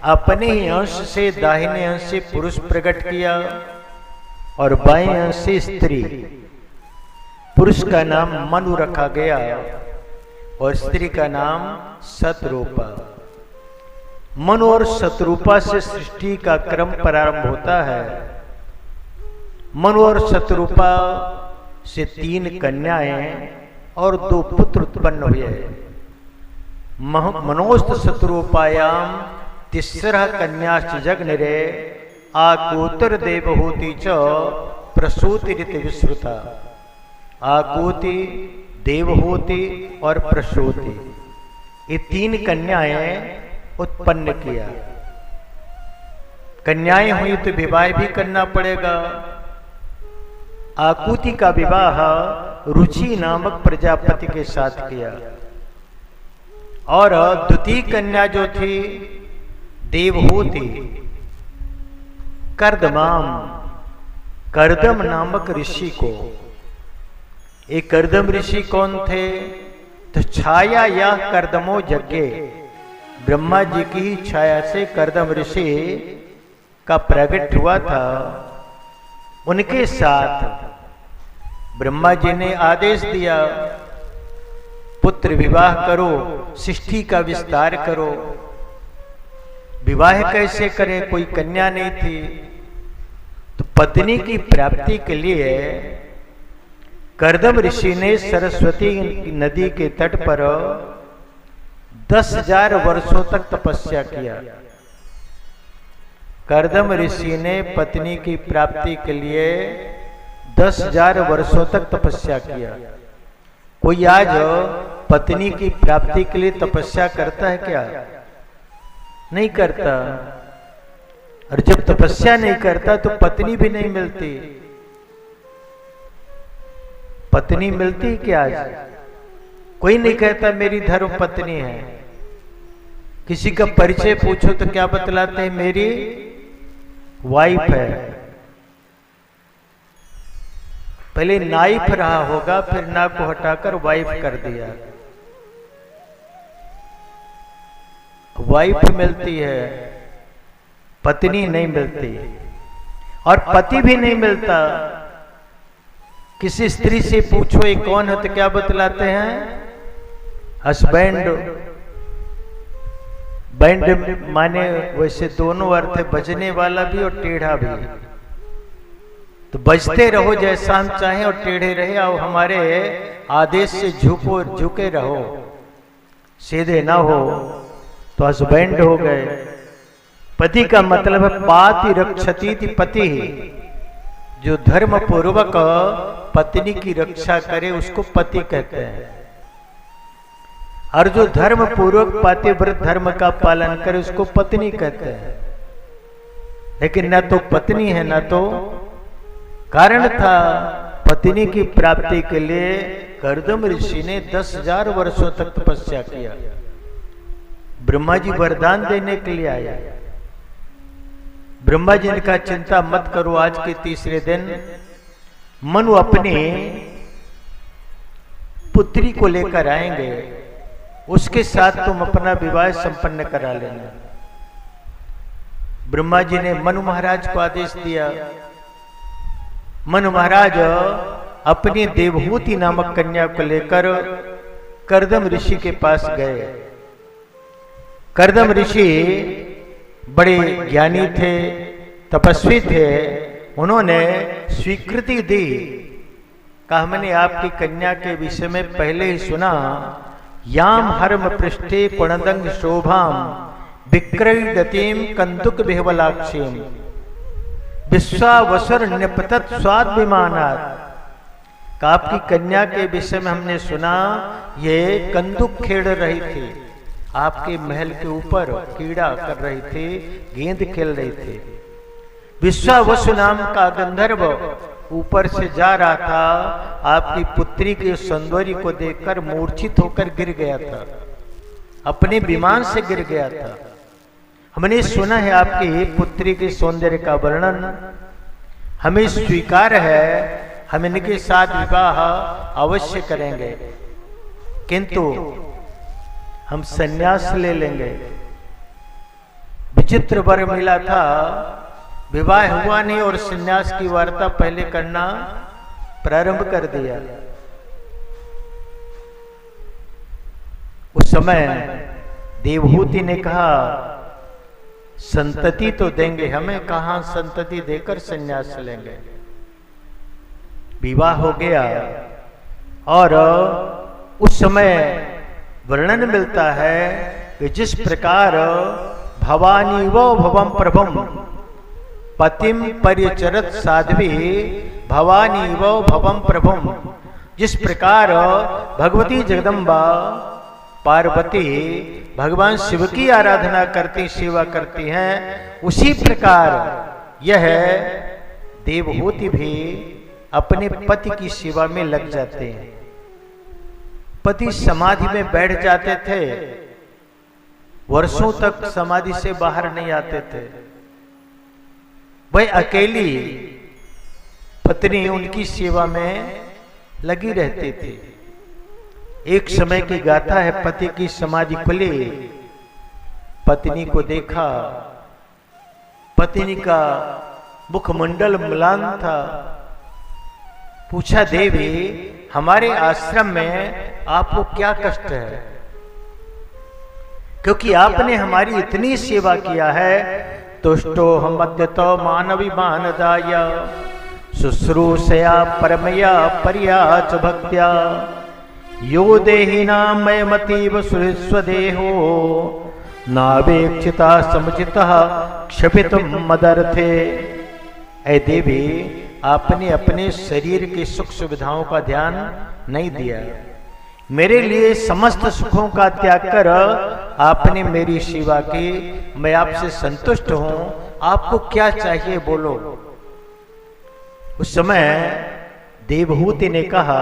अपने ही अंश से दाहिने अंश से पुरुष प्रकट किया और बाएं अंश से स्त्री। पुरुष का नाम मनु रखा गया और स्त्री का नाम शतरूपा। मनु और शतरूपा से सृष्टि का क्रम प्रारंभ होता है। मनु और शतरूपा से 3 कन्याएं और 2 पुत्र उत्पन्न हुए। मनोस्त शतरूपायाम तिस्रः कन्याश्च जगनिरे आकूतिर देवहूति च प्रसूतिरिति विश्रुता। आकूति, देवहूति और प्रसूति, ये 3 कन्याएं उत्पन्न किया। कन्याएं हुई तो विवाह भी करना पड़ेगा। आकूति का विवाह रुचि नामक प्रजापति के साथ किया और द्वितीय कन्या जो थी देवहूति कर्दम नामक ऋषि को। एक कर्दम ऋषि कौन थे? तो छाया या कर्दमो यज्ञ, ब्रह्मा जी की ही छाया से कर्दम ऋषि का प्रकट हुआ था। उनके साथ ब्रह्मा जी ने आदेश दिया, पुत्र विवाह करो, सृष्टि का विस्तार करो। विवाह कैसे करें? कोई कन्या नहीं थी, तो पत्नी की प्राप्ति के लिए कर्दम ऋषि ने सरस्वती नदी के तट पर 10,000 वर्षों तक तपस्या किया। कर्दम ऋषि ने पत्नी की प्राप्ति के लिए 10,000 वर्षों तक तपस्या किया। कोई आज पत्नी की प्राप्ति के लिए तपस्या करता है क्या? नहीं करता। और जब तपस्या नहीं करता तो पत्नी भी नहीं मिलती। पत्नी मिलती क्या आज? कोई नहीं कहता मेरी धर्म पत्नी है। किसी का परिचय पूछो तो क्या बतलाते हैं? मेरी वाइफ है। पहले नाइफ रहा होगा, फिर ना को हटाकर वाइफ कर दिया। वाइफ मिलती है, पत्नी नहीं मिलती। और पति भी नहीं मिलता। किसी स्त्री से पूछो ये कौन है तो क्या बतलाते हैं? हस्बैंड। बैंड माने वैसे दोनों अर्थ है, बजने वाला भी और टेढ़ा भी। तो बजते रहो जैसा हम चाहें और टेढ़े रहे, और हमारे आदेश से झुके रहो, सीधे ना हो तो हस्बैंड हो गए। पति का मतलब है पाति रक्षति पति। जो धर्म पूर्वक पत्नी की रक्षा करे उसको पति कहते हैं। और जो धर्म पूर्वक पातिव्रत धर्म का पालन करे उसको पत्नी कहते हैं। लेकिन न तो पत्नी है न तो कारण था। पत्नी की प्राप्ति के लिए कर्दम ऋषि ने 10,000 वर्षों तक तपस्या किया। ब्रह्मा जी वरदान देने के लिए आया। ब्रह्मा जी ने कहा चिंता मत करो, आज के तीसरे दिन मनु अपनी पुत्री को लेकर आएंगे, उसके साथ तुम अपना विवाह संपन्न करा लेना। ब्रह्मा जी ने मनु महाराज को आदेश दिया। मनु महाराज अपनी देवहूति नामक कन्या को लेकर कर्दम ऋषि के पास गए। कर्दम ऋषि बड़े ज्ञानी थे, तपस्वी थे। उन्होंने स्वीकृति दी। कहा मैंने आपकी कन्या के विषय में पहले ही सुना। याम हर्म पृष्ठे पुणदंग शोभाम विक्रयदतीम कंदुक बिहवलाक्षीम विश्वावसर निपतत स्वाद विमानात्। आपकी कन्या के विषय में हमने सुना ये कंदुक खेल रही थी, आपके महल के ऊपर कीड़ा कर रही थी, गेंद खेल रही थी। विश्वावसु नाम का गंधर्व ऊपर से जा रहा था, आपकी पुत्री के सौंदर्य को देखकर मूर्छित होकर गिर गया था, अपने विमान से गिर गया था। हमने सुना है आपकी पुत्री के सौंदर्य का वर्णन, हमें स्वीकार है, हम इनके साथ विवाह अवश्य करेंगे, किंतु हम संन्यास ले लेंगे। विचित्र वर मिला था, विवाह हुआ नहीं और संन्यास की वार्ता पहले करना प्रारंभ कर दिया। उस समय देवहूति ने कहा संतति तो देंगे, हमें कहां संतति देकर संन्यास लेंगे। विवाह हो गया और उस समय वर्णन मिलता है कि जिस प्रकार भवानी वो भवम प्रभुम पतिम परिचरत साध्वी भवानी वो भवम प्रभुम, जिस प्रकार भगवती जगदम्बा पार्वती भगवान शिव की आराधना करती, सेवा करती हैं, उसी प्रकार यह देवहूति भी अपने पति की सेवा में लग जाते हैं। पति समाधि में बैठ जाते थे, वर्षों तक समाधि से बाहर नहीं आते थे। वह अकेली पत्नी उनकी सेवा में लगी रहती थी। एक समय की गाथा है, पति की समाधि खुली, पत्नी को देखा, पत्नी का मुखमंडल म्लान था। पूछा, देवी हमारे आश्रम में आपको क्या कष्ट है? क्योंकि आपने हमारी इतनी सेवा किया है। तुष्टो हम मध्यतो मानवी मानदाय शुश्रूषया परमया पर्याच भक्त्या यो देहिना मयमतीव स्वदेहो नावेक्षिता समुचितः क्षपितुम मदर्थे। ऐ देवी, आपने अपने शरीर की सुख सुविधाओं का ध्यान नहीं दिया, मेरे लिए समस्त सुखों का त्याग कर आपने मेरी सेवा की, मैं आपसे संतुष्ट हूं, आपको क्या चाहिए बोलो। उस समय देवहूति ने कहा,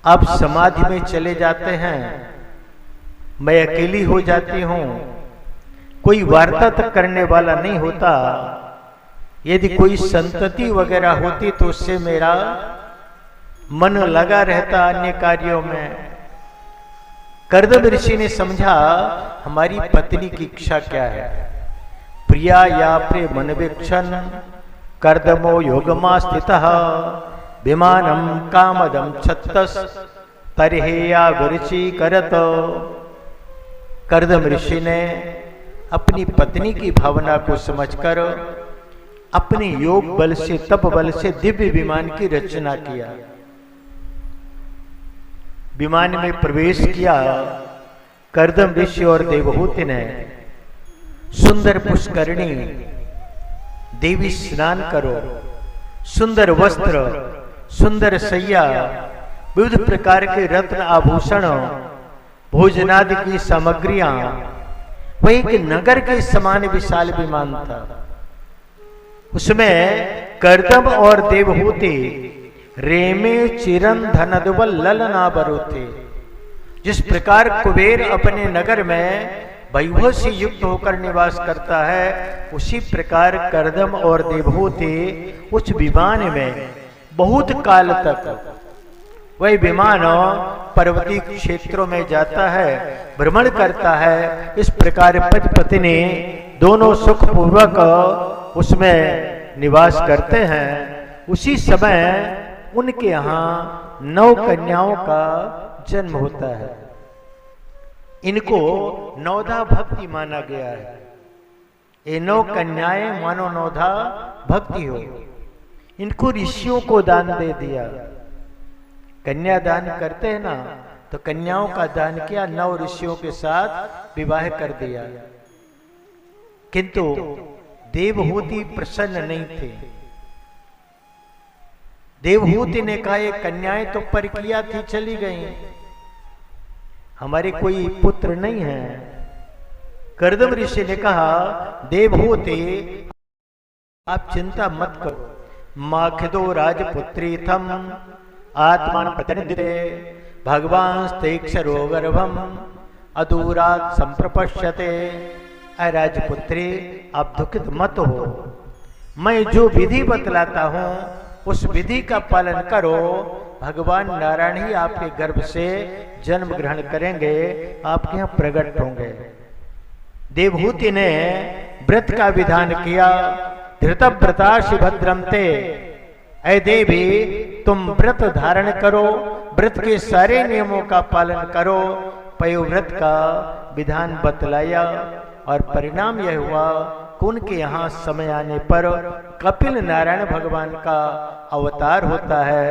आप समाधि में चले जाते हैं, मैं अकेली हो जाती हूं, कोई वार्ता तक करने वाला नहीं होता। यदि कोई संतति वगैरह होती तो उससे मेरा मन लगा रहता अन्य कार्यों में। कर्दम ऋषि ने समझा हमारी पत्नी की इच्छा क्या है। प्रिया या प्रिय मनवेक्षण कर्दमो योगमा स्थितः विमानम कामदम छत्तस तरहेया विरुचि करत। कर्दम ऋषि ने अपनी पत्नी की भावना को समझकर अपने योग बल से, तप बल से दिव्य विमान की रचना किया। विमान में प्रवेश किया। कर्दम ऋषि और देवहूति ने सुंदर पुष्करणी, देवी स्नान करो, सुंदर वस्त्र, सुंदर सैया, विविध प्रकार के रत्न आभूषण, भोजनादि की सामग्रियां, वह एक नगर के समान विशाल विमान था। उसमें कर्दम और देवहूति रेमे चिरन धनदुबल ललना बरो थे। जिस प्रकार कुबेर अपने नगर में वैभव से युक्त होकर निवास करता है, उसी प्रकार कर्दम और देवहूति उस विमान में बहुत काल तक, वह विमान पर्वतीय क्षेत्रों में जाता है, भ्रमण करता है। इस प्रकार पति पत्नी दोनों सुखपूर्वक उसमें निवास करते हैं। उसी समय उनके यहाँ 9 कन्याओं का जन्म होता है। इनको 9धा भक्ति माना गया है। ये 9 कन्याएं मानो 9धा भक्ति हो। इनको ऋषियों को दान दे दिया। कन्या दान करते हैं ना, तो कन्याओं का दान किया, 9 ऋषियों के साथ विवाह कर दिया। किंतु देवहूति प्रसन्न नहीं थे। देवहूति ने कहा, ये कन्याएं तो परकिया थी, चली गई, हमारे कोई पुत्र नहीं है। कर्दम ऋषि ने कहा, देवहूति आप चिंता मत करो, माखदो राजपुत्री थम आत्मान प्रतिनिधि भगवान स्तेक्षरो गर्भम अदूरात संप्रपश्यते। राजपुत्री आप दुखित मत हो, मैं जो विधि बतलाता हूं उस विधि का पालन करो, भगवान नारायण ही आपके गर्भ से जन्म ग्रहण करेंगे, आपके यहाँ प्रकट होंगे। देवहूति ने व्रत का विधान किया। धृतव्रता शिभद्रम ते, ऐ देवी तुम व्रत धारण करो, व्रत के सारे नियमों का पालन करो। पयोव्रत का विधान बतलाया और परिणाम यह हुआ कि उनके यहाँ समय आने पर कपिल नारायण भगवान का अवतार होता है।